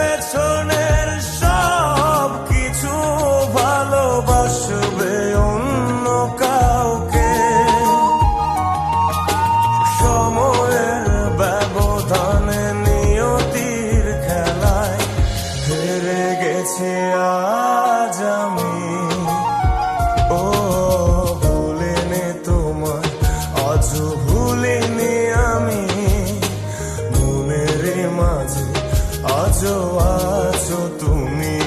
পেছনের সব কিছু ভালোবাসবে অন্য কাউকে। সময়ের ব্যবধানে নিয়তির খেলায় হেরে গেছি আজ আমি। ও ভুলিনি তোমায়, আজও ভুলিনি আমি, মনের মাঝে আজও আছো তুমি।